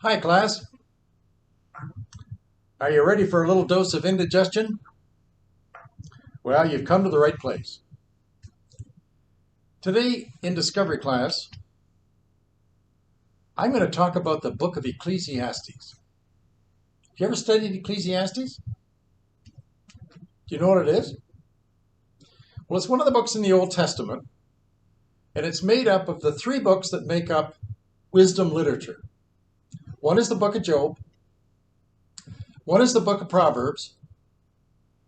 Hi, class. Are you ready for a little dose of indigestion? Well, you've come to the right place. Today in Discovery class, I'm going to talk about the Book of Ecclesiastes. Have you ever studied Ecclesiastes? Do you know what it is? Well, it's one of the books in the Old Testament, and it's made up of the three books that make up wisdom literature. One is the Book of Job, one is the Book of Proverbs,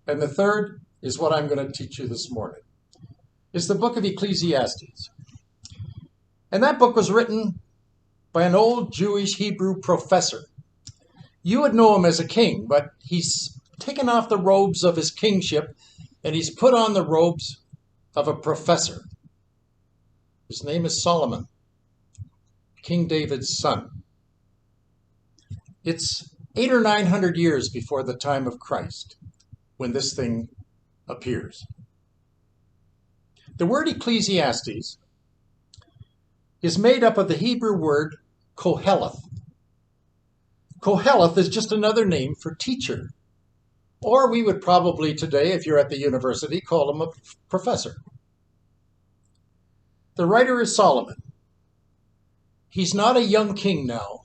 and the third is what I'm going to teach you this morning. It's the Book of Ecclesiastes. And that book was written by an old Jewish Hebrew professor. You would know him as a king, but he's taken off the robes of his kingship and he's put on the robes of a professor. His name is Solomon, King David's son. It's 800 or 900 years before the time of Christ when this thing appears. The word Ecclesiastes is made up of the Hebrew word Koheleth. Koheleth is just another name for teacher. Or we would probably today, if you're at the university, call him a professor. The writer is Solomon. He's not a young king now.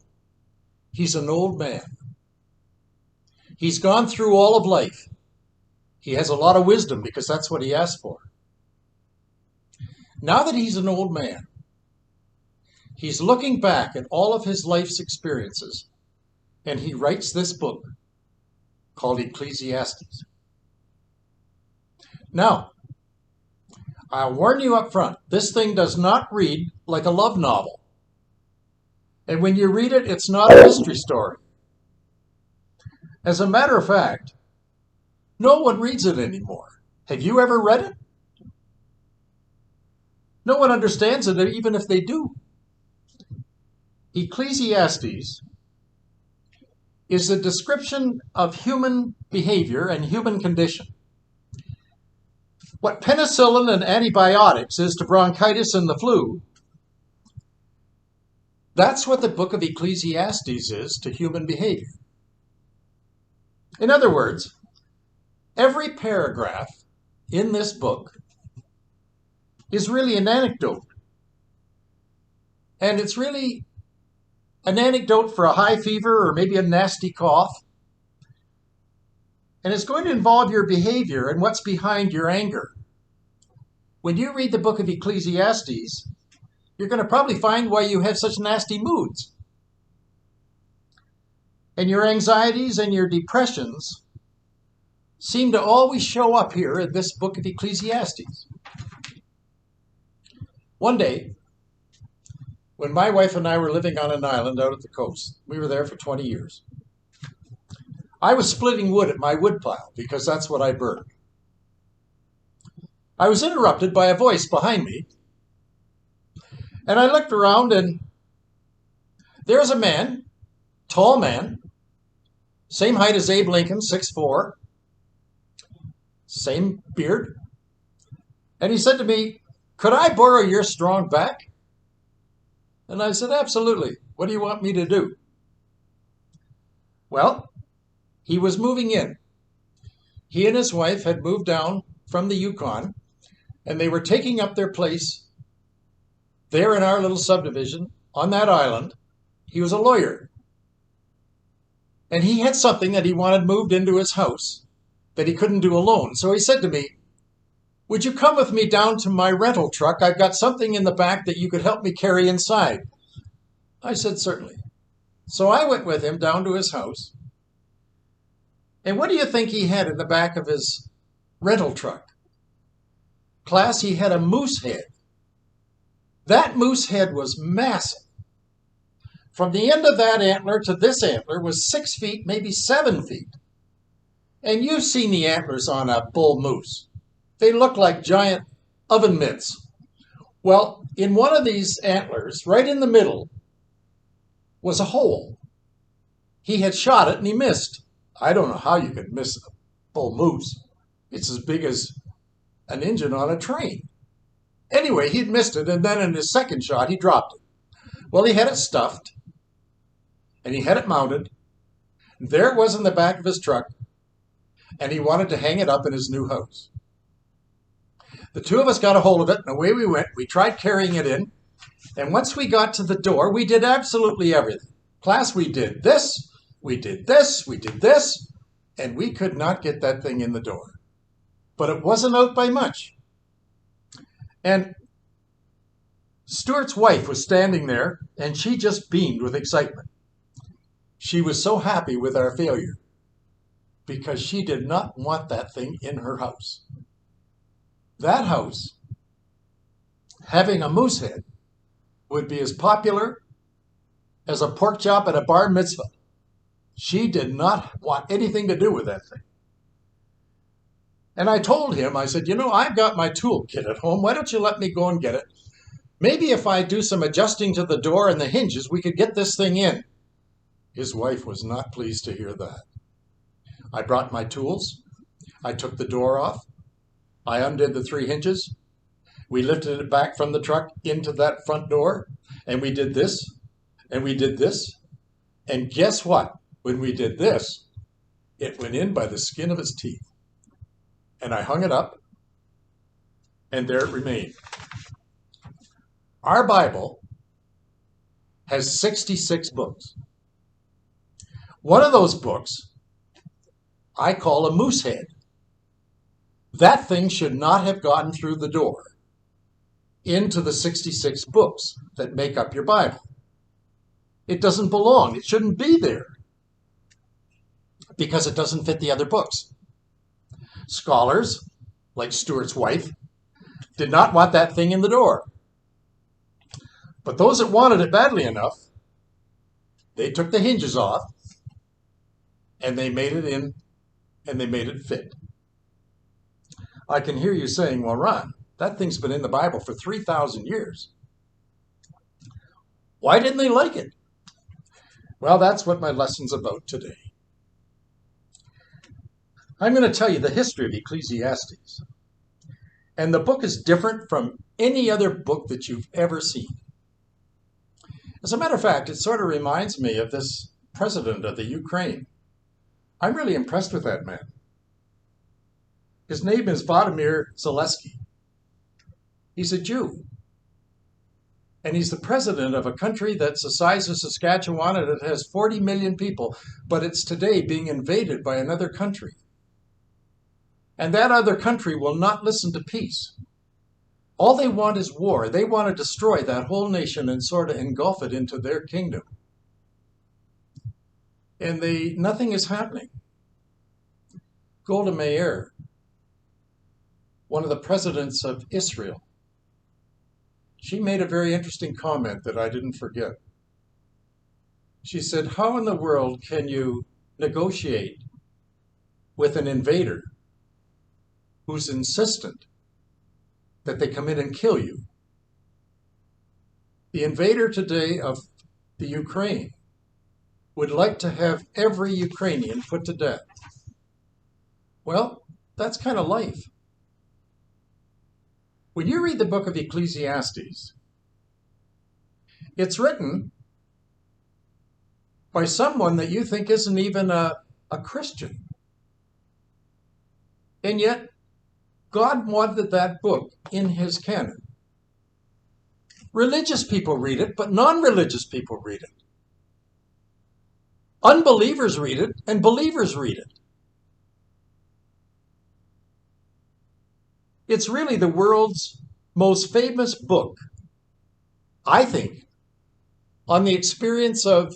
He's an old man. He's gone through all of life. He has a lot of wisdom because that's what he asked for. Now that he's an old man, he's looking back at all of his life's experiences, and he writes this book called Ecclesiastes. Now, I'll warn you up front, this thing does not read like a love novel. And when you read it, it's not a mystery story. As a matter of fact, no one reads it anymore. Have you ever read it? No one understands it, even if they do. Ecclesiastes is a description of human behavior and human condition. What penicillin and antibiotics is to bronchitis and the flu, that's what the book of Ecclesiastes is to human behavior. In other words, every paragraph in this book is really an anecdote. And it's really an anecdote for a high fever or maybe a nasty cough. And it's going to involve your behavior and what's behind your anger. When you read the book of Ecclesiastes, you're going to probably find why you have such nasty moods. And your anxieties and your depressions seem to always show up here in this book of Ecclesiastes. One day, when my wife and I were living on an island out at the coast, we were there for 20 years. I was splitting wood at my woodpile because that's what I burned. I was interrupted by a voice behind me, and I looked around and there's a man, tall man, same height as Abe Lincoln, 6'4", same beard, and he said to me, "Could I borrow your strong back?" And I said, "Absolutely. What do you want me to do?" Well, he was moving in. He and his wife had moved down from the Yukon, and they were taking up their place there in our little subdivision on that island. He was a lawyer. And he had something that he wanted moved into his house that he couldn't do alone. So he said to me, "Would you come with me down to my rental truck? I've got something in the back that you could help me carry inside." I said, "Certainly." So I went with him down to his house. And what do you think he had in the back of his rental truck? Class, he had a moose head. That moose head was massive. From the end of that antler to this antler was 6 feet, maybe 7 feet. And you've seen the antlers on a bull moose. They look like giant oven mitts. Well, in one of these antlers, right in the middle, was a hole. He had shot it and he missed. I don't know how you could miss a bull moose. It's as big as an engine on a train. Anyway, he'd missed it, and then in his second shot, he dropped it. Well, he had it stuffed, and he had it mounted. There it was in the back of his truck, and he wanted to hang it up in his new house. The two of us got a hold of it, and away we went. We tried carrying it in, and once we got to the door, we did absolutely everything. Class, we did this, we did this, we did this, and we could not get that thing in the door. But it wasn't out by much. And Stuart's wife was standing there, and she just beamed with excitement. She was so happy with our failure because she did not want that thing in her house. That house, having a moose head, would be as popular as a pork chop at a bar mitzvah. She did not want anything to do with that thing. And I told him, I said, I've got my toolkit at home. Why don't you let me go and get it? Maybe if I do some adjusting to the door and the hinges, we could get this thing in. His wife was not pleased to hear that. I brought my tools. I took the door off. I undid the 3 hinges. We lifted it back from the truck into that front door, and we did this, and we did this. And guess what? When we did this, it went in by the skin of its teeth. And I hung it up, and there it remained. Our Bible has 66 books. One of those books I call a moose head. That thing should not have gotten through the door into the 66 books that make up your Bible. It doesn't belong. It shouldn't be there because it doesn't fit the other books. Scholars, like Stuart's wife, did not want that thing in the door. But those that wanted it badly enough, they took the hinges off and they made it in and they made it fit. I can hear you saying, well, Ron, that thing's been in the Bible for 3,000 years. Why didn't they like it? Well, that's what my lesson's about today. I'm going to tell you the history of Ecclesiastes. And the book is different from any other book that you've ever seen. As a matter of fact, it sort of reminds me of this president of the Ukraine. I'm really impressed with that man. His name is Vladimir Zelensky. He's a Jew. And he's the president of a country that's the size of Saskatchewan, and it has 40 million people, but it's today being invaded by another country. And that other country will not listen to peace. All they want is war. They want to destroy that whole nation and sort of engulf it into their kingdom. And nothing is happening. Golda Meir, one of the presidents of Israel, she made a very interesting comment that I didn't forget. She said, how in the world can you negotiate with an invader who's insistent that they come in and kill you? The invader today of the Ukraine would like to have every Ukrainian put to death. Well, that's kind of life. When you read the book of Ecclesiastes, it's written by someone that you think isn't even a Christian. And yet, God wanted that book in his canon. Religious people read it, but non-religious people read it. Unbelievers read it, and believers read it. It's really the world's most famous book, I think, on the experience of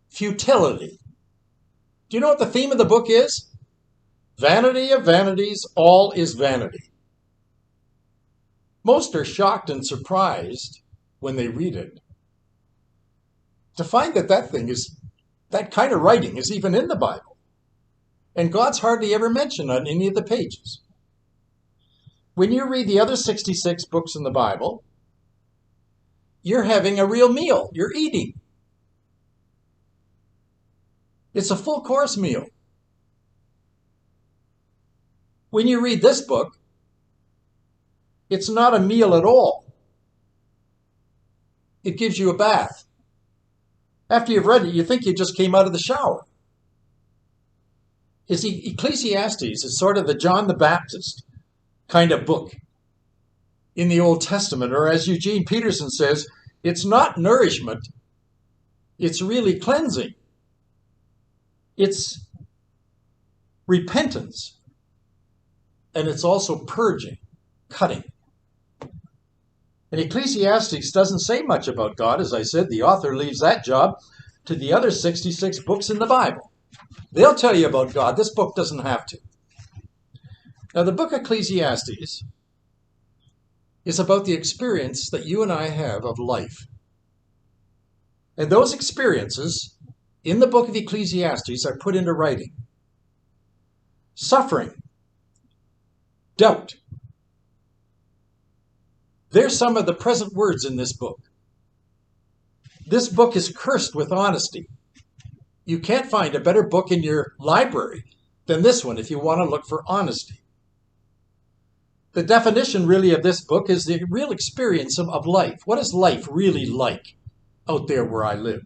futility. Do you know what the theme of the book is? Vanity of vanities, all is vanity. Most are shocked and surprised when they read it to find that kind of writing is even in the Bible. And God's hardly ever mentioned on any of the pages. When you read the other 66 books in the Bible, you're having a real meal. You're eating. It's a full course meal. When you read this book, it's not a meal at all. It gives you a bath. After you've read it, you think you just came out of the shower. You see, Ecclesiastes is sort of the John the Baptist kind of book in the Old Testament, or as Eugene Peterson says, it's not nourishment, it's really cleansing. It's repentance, and it's also purging, cutting. And Ecclesiastes doesn't say much about God. As I said, the author leaves that job to the other 66 books in the Bible. They'll tell you about God. This book doesn't have to. Now, the book of Ecclesiastes is about the experience that you and I have of life. And those experiences in the book of Ecclesiastes are put into writing. Suffering, doubt. They're some of the present words in this book. This book is cursed with honesty. You can't find a better book in your library than this one if you want to look for honesty. The definition really of this book is the real experience of life. What is life really like out there where I live?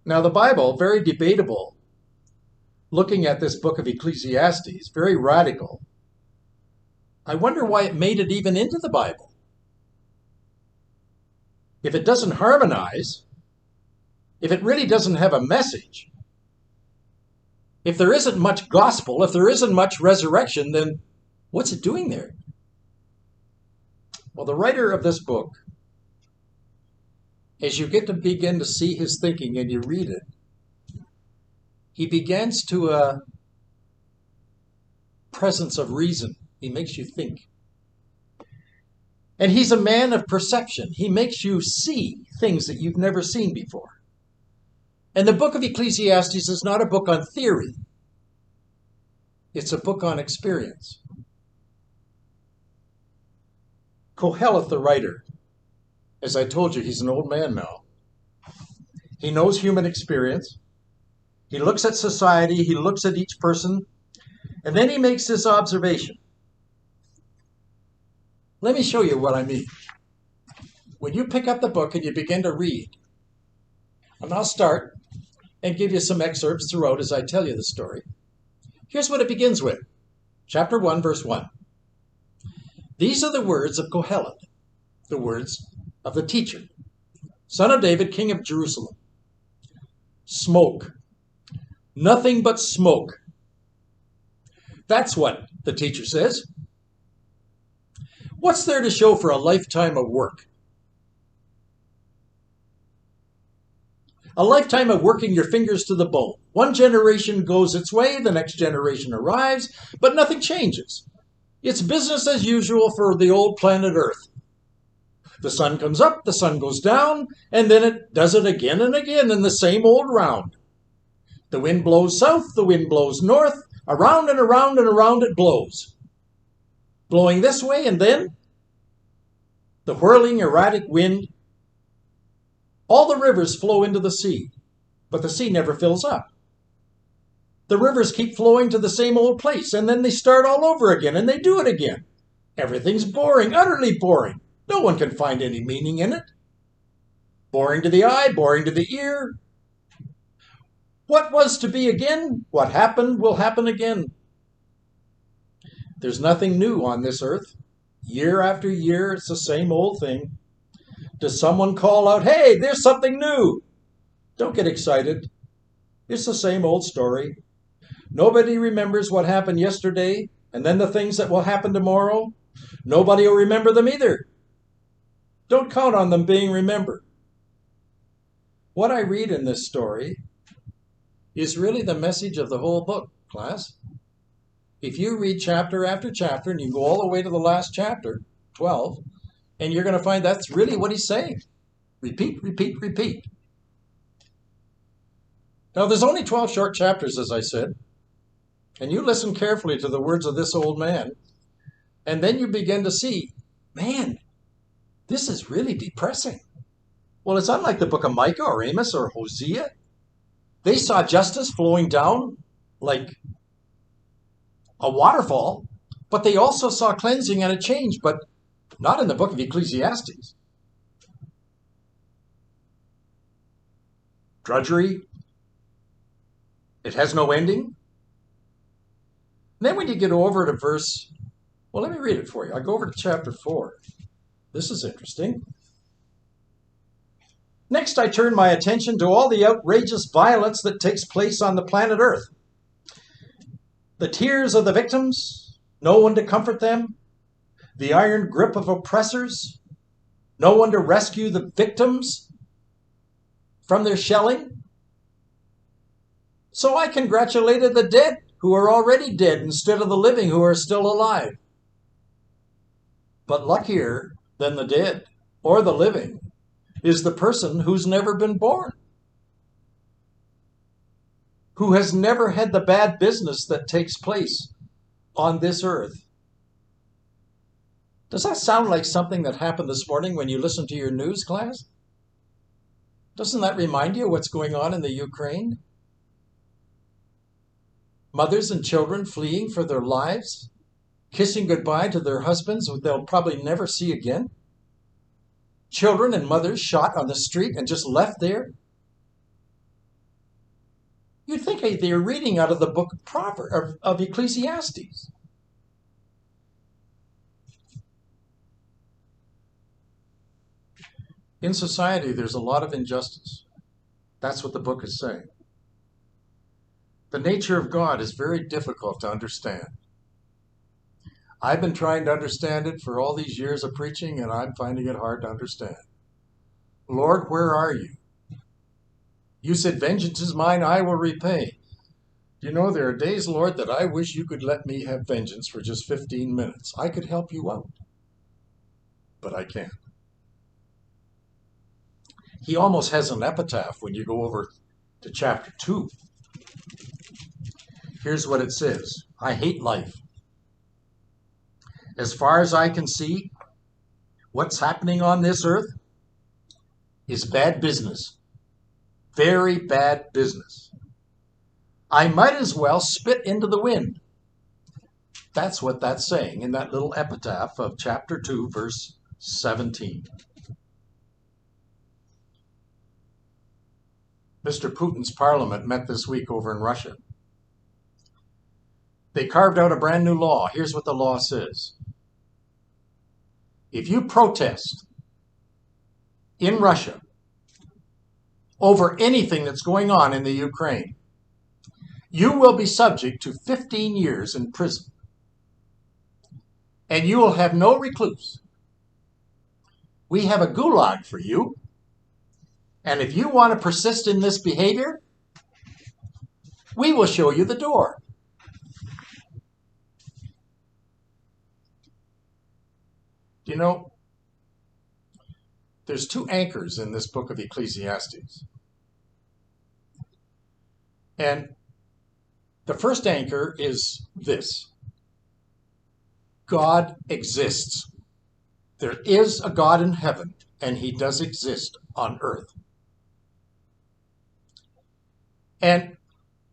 Now, the Bible, very debatable, looking at this book of Ecclesiastes, very radical. I wonder why it made it even into the Bible. If it doesn't harmonize, if it really doesn't have a message, if there isn't much gospel, if there isn't much resurrection, then what's it doing there? Well, the writer of this book, as you get to begin to see his thinking and you read it, he begins to a presence of reason. He makes you think. And he's a man of perception. He makes you see things that you've never seen before. And the book of Ecclesiastes is not a book on theory. It's a book on experience. Kohelet, the writer, as I told you, he's an old man now. He knows human experience. He looks at society. He looks at each person. And then he makes this observation. Let me show you what I mean. When you pick up the book and you begin to read, and I'll start and give you some excerpts throughout as I tell you the story. Here's what it begins with. Chapter 1, verse 1. These are the words of Kohelet, the words of the teacher, son of David, king of Jerusalem. Smoke. Nothing but smoke. That's what the teacher says. What's there to show for a lifetime of work? A lifetime of working your fingers to the bone. One generation goes its way, the next generation arrives, but nothing changes. It's business as usual for the old planet Earth. The sun comes up, the sun goes down, and then it does it again and again in the same old round. The wind blows south, the wind blows north, around and around and around it blows. Blowing this way and then the whirling erratic wind. All the rivers flow into the sea, but the sea never fills up. The rivers keep flowing to the same old place, and then they start all over again, and they do it again. Everything's boring, utterly boring. No one can find any meaning in it. Boring to the eye, boring to the ear. What was to be again, what happened will happen again. There's nothing new on this earth. Year after year, it's the same old thing. Does someone call out, hey, there's something new? Don't get excited. It's the same old story. Nobody remembers what happened yesterday, and then the things that will happen tomorrow. Nobody will remember them either. Don't count on them being remembered. What I read in this story is really the message of the whole book, class. If you read chapter after chapter, and you go all the way to the last chapter, 12, and you're going to find that's really what he's saying. Repeat, repeat, repeat. Now, there's only 12 short chapters, as I said. And you listen carefully to the words of this old man. And then you begin to see, man, this is really depressing. Well, it's unlike the book of Micah or Amos or Hosea. They saw justice flowing down like a waterfall, but they also saw cleansing and a change, but not in the book of Ecclesiastes. drudgery. It has no ending. Then when you get over to verse, well, let me read it for you. I go over to chapter 4. This is interesting. Next, I turn my attention to all the outrageous violence that takes place on the planet Earth. The tears of the victims, no one to comfort them. The iron grip of oppressors, no one to rescue the victims from their shelling. So I congratulated the dead who are already dead instead of the living who are still alive. But luckier than the dead or the living is the person who's never been born, who has never had the bad business that takes place on this earth. Does that sound like something that happened this morning when you listened to your news, class? Doesn't that remind you of what's going on in the Ukraine? Mothers and children fleeing for their lives, kissing goodbye to their husbands who they'll probably never see again. Children and mothers shot on the street and just left there. You'd think they're reading out of the book of Ecclesiastes. In society, there's a lot of injustice. That's what the book is saying. The nature of God is very difficult to understand. I've been trying to understand it for all these years of preaching, and I'm finding it hard to understand. Lord, where are you? You said, vengeance is mine, I will repay. You know, there are days, Lord, that I wish you could let me have vengeance for just 15 minutes. I could help you out, but I can't. He almost has an epitaph when you go over to chapter 2. Here's what it says. I hate life. As far as I can see, what's happening on this earth is bad business. Very bad business. I might as well spit into the wind. That's what that's saying in that little epitaph of chapter 2, verse 17. Mr. Putin's parliament met this week over in Russia. They carved out a brand new law. Here's what the law says. If you protest in Russia over anything that's going on in the Ukraine, you will be subject to 15 years in prison. And you will have no recluse. We have a gulag for you. And if you want to persist in this behavior, we will show you the door. You know, there's two anchors in this book of Ecclesiastes. And the first anchor is this. God exists. There is a God in heaven, and he does exist on earth. And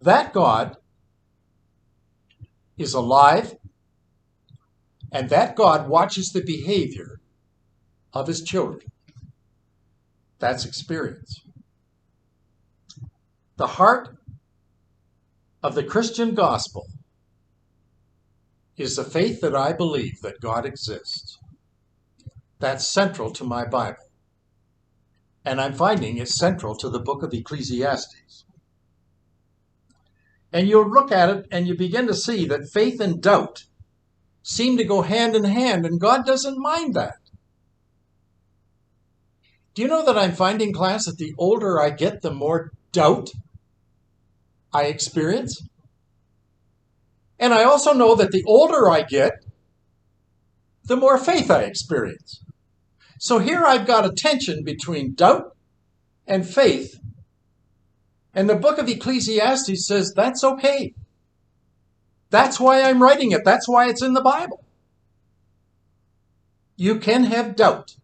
that God is alive, and that God watches the behavior of his children. That's experience. The heart of the Christian gospel is the faith that I believe that God exists. That's central to my Bible. And I'm finding it's central to the book of Ecclesiastes. And you'll look at it and you begin to see that faith and doubt seem to go hand in hand, and God doesn't mind that. Do you know that I'm finding, class, that the older I get, the more doubt I experience? And I also know that the older I get, the more faith I experience. So here I've got a tension between doubt and faith. And the book of Ecclesiastes says that's okay. That's why I'm writing it. That's why it's in the Bible. You can have doubt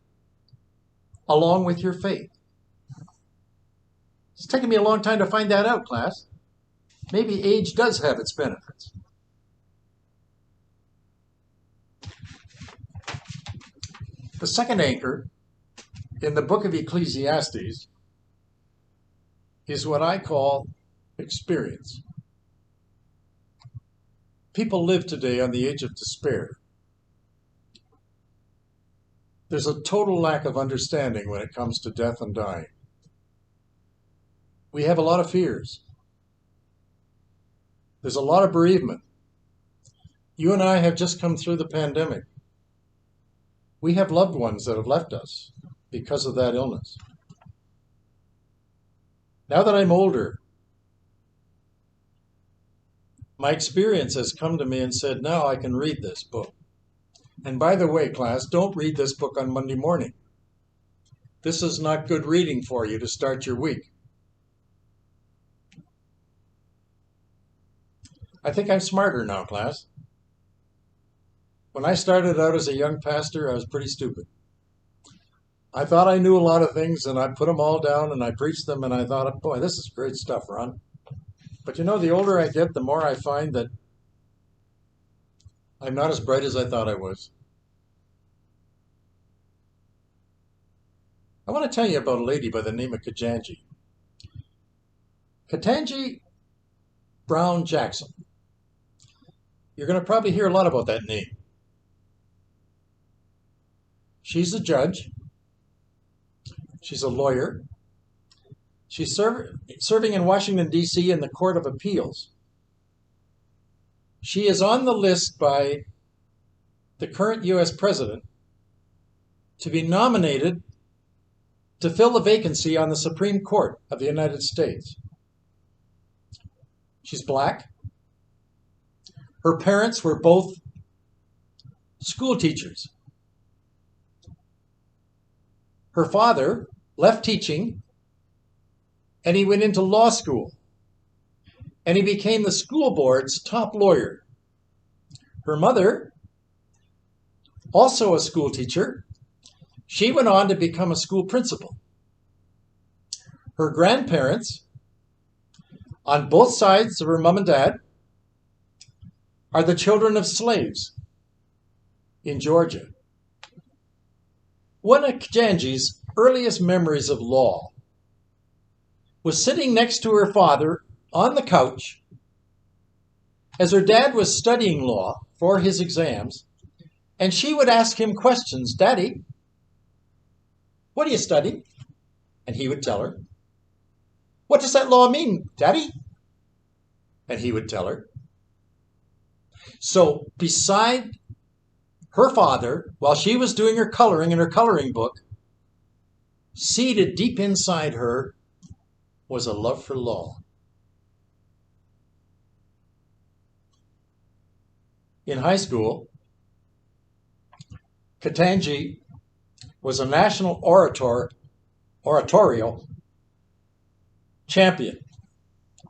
along with your faith. It's taken me a long time to find that out, class. Maybe age does have its benefits. The second anchor in the book of Ecclesiastes is what I call experience. People live today on the edge of despair. There's a total lack of understanding when it comes to death and dying. We have a lot of fears. There's a lot of bereavement. You and I have just come through the pandemic. We have loved ones that have left us because of that illness. Now that I'm older, my experience has come to me and said, now I can read this book. And by the way, class, don't read this book on Monday morning. This is not good reading for you to start your week. I think I'm smarter now, class. When I started out as a young pastor, I was pretty stupid. I thought I knew a lot of things, and I put them all down, and I preached them, and I thought, boy, this is great stuff, Ron. But you know, the older I get, the more I find that I'm not as bright as I thought I was. I want to tell you about a lady by the name of Ketanji. Ketanji Brown Jackson. You're going to probably hear a lot about that name. She's a judge. She's a lawyer. She's serving in Washington, D.C. in the Court of Appeals. She is on the list by the current U.S. president to be nominated to fill the vacancy on the Supreme Court of the United States. She's black. Her parents were both school teachers. Her father left teaching and he went into law school. And he became the school board's top lawyer. Her mother, also a school teacher, she went on to become a school principal. Her grandparents, on both sides of her mom and dad, are the children of slaves in Georgia. One of Ketanji's earliest memories of law was sitting next to her father on the couch as her dad was studying law for his exams, and she would ask him questions. Daddy, what do you study? And he would tell her. What does that law mean, Daddy? And he would tell her. So beside her father, while she was doing her coloring in her coloring book, seated deep inside her was a love for law. In high school, Ketanji was a national oratorio champion,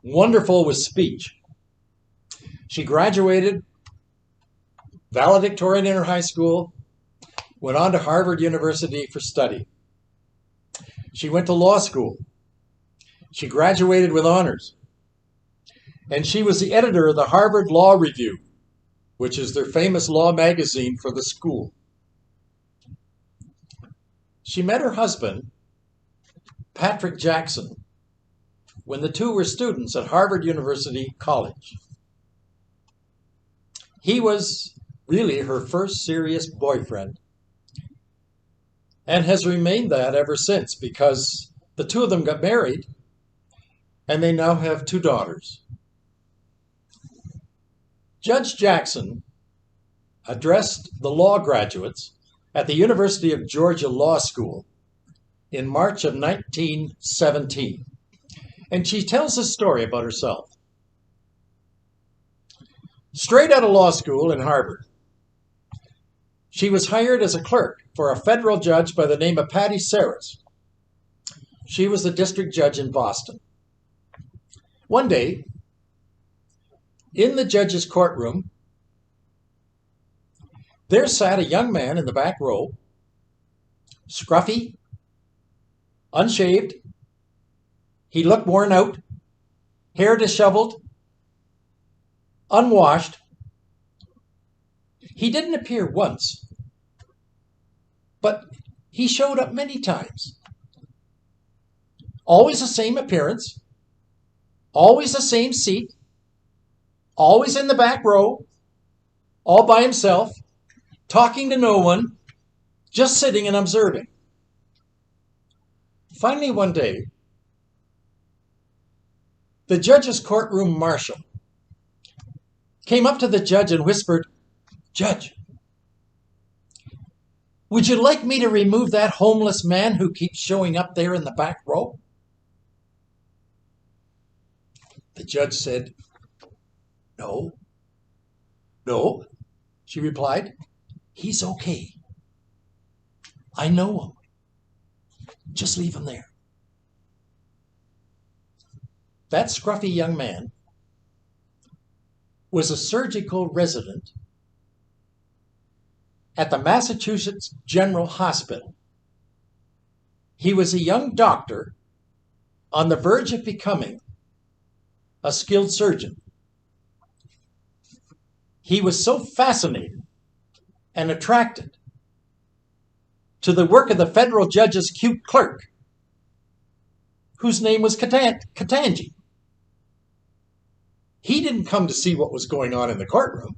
wonderful with speech. She graduated valedictorian in her high school, went on to Harvard University for study. She went to law school. She graduated with honors. And she was the editor of the Harvard Law Review, which is their famous law magazine for the school. She met her husband, Patrick Jackson, when the two were students at Harvard University College. He was really her first serious boyfriend and has remained that ever since, because the two of them got married and they now have 2 daughters. Judge Jackson addressed the law graduates at the University of Georgia Law School in March of 1917. And she tells a story about herself. Straight out of law school in Harvard, she was hired as a clerk for a federal judge by the name of Patty Saris. She was the district judge in Boston. One day, in the judge's courtroom, there sat a young man in the back row, scruffy, unshaved. He looked worn out, hair disheveled, unwashed. He didn't appear once, but he showed up many times. Always the same appearance, always the same seat, always in the back row, all by himself, talking to no one, just sitting and observing. Finally, one day, the judge's courtroom marshal came up to the judge and whispered, "Judge, would you like me to remove that homeless man who keeps showing up there in the back row?" The judge said, "No, no," she replied. "He's okay. I know him. Just leave him there." That scruffy young man was a surgical resident at the Massachusetts General Hospital. He was a young doctor on the verge of becoming a skilled surgeon. He was so fascinated and attracted to the work of the federal judge's cute clerk, whose name was Katanji. He didn't come to see what was going on in the courtroom.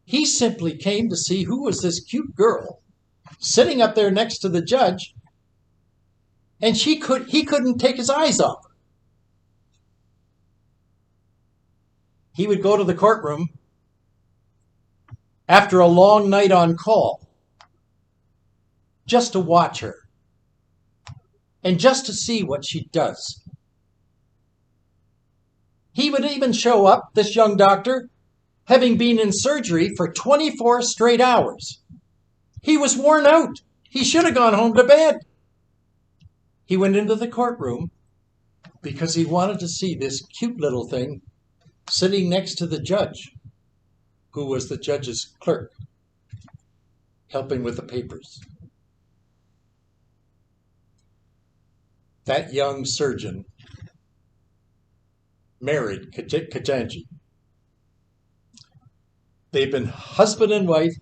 He simply came to see who was this cute girl sitting up there next to the judge, and he couldn't take his eyes off her. He would go to the courtroom after a long night on call just to watch her and just to see what she does. He would even show up, this young doctor, having been in surgery for 24 straight hours. He was worn out. He should have gone home to bed. He went into the courtroom because he wanted to see this cute little thing sitting next to the judge, who was the judge's clerk, helping with the papers. That young surgeon married Katanji. They've been husband and wife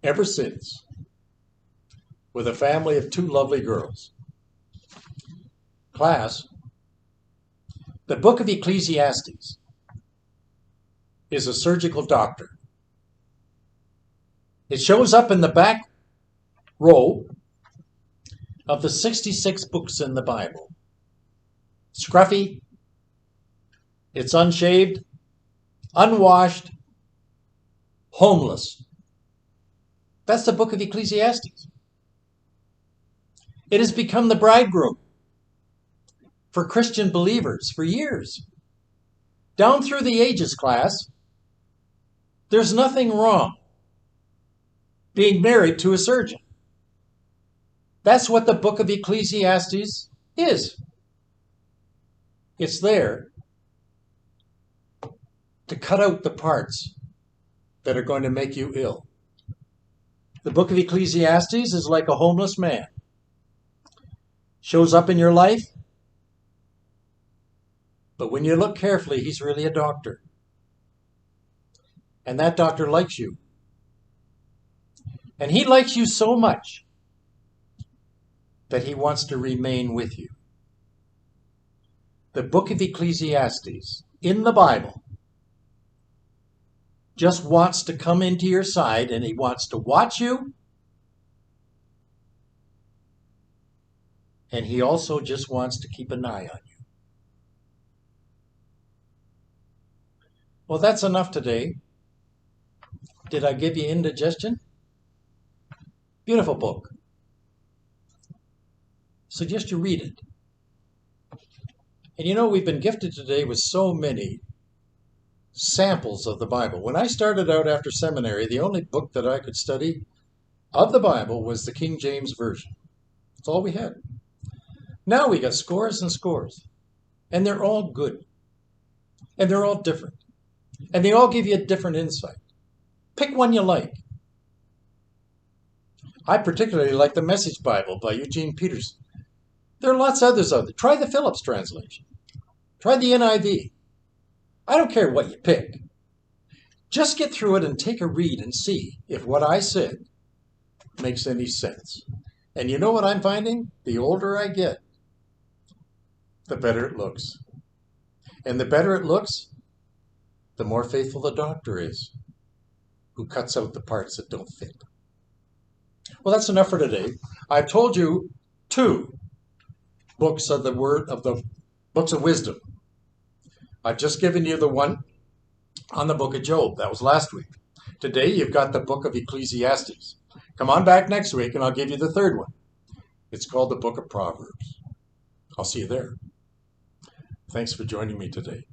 ever since, with a family of 2 lovely girls. Class, the Book of Ecclesiastes is a surgical doctor. It shows up in the back row of the 66 books in the Bible. Scruffy, it's unshaved, unwashed, homeless. That's the Book of Ecclesiastes. It has become the bridegroom for Christian believers for years. Down through the ages, class, there's nothing wrong being married to a surgeon. That's what the Book of Ecclesiastes is. It's there to cut out the parts that are going to make you ill. The Book of Ecclesiastes is like a homeless man. Shows up in your life, but when you look carefully, he's really a doctor. And that doctor likes you. And he likes you so much that he wants to remain with you. The Book of Ecclesiastes in the Bible just wants to come into your side, and he wants to watch you. And he also just wants to keep an eye on you. Well, that's enough today. Did I give you indigestion? Beautiful book. Suggest you read it. And you know, we've been gifted today with so many samples of the Bible. When I started out after seminary, the only book that I could study of the Bible was the King James Version. That's all we had. Now we got scores and scores. And they're all good. And they're all different. And they all give you a different insight. Pick one you like. I particularly like the Message Bible by Eugene Peterson. There are lots of others out there. Try the Phillips translation. Try the NIV. I don't care what you pick. Just get through it and take a read and see if what I said makes any sense. And you know what I'm finding? The older I get, the better it looks. And the better it looks, the more faithful the doctor is, who cuts out the parts that don't fit. Well, that's enough for today. I've told you 2 books of the books of wisdom. I've just given you the one on the book of Job. That was last week. Today, you've got the book of Ecclesiastes. Come on back next week and I'll give you the 3rd one. It's called the book of Proverbs. I'll see you there. Thanks for joining me today.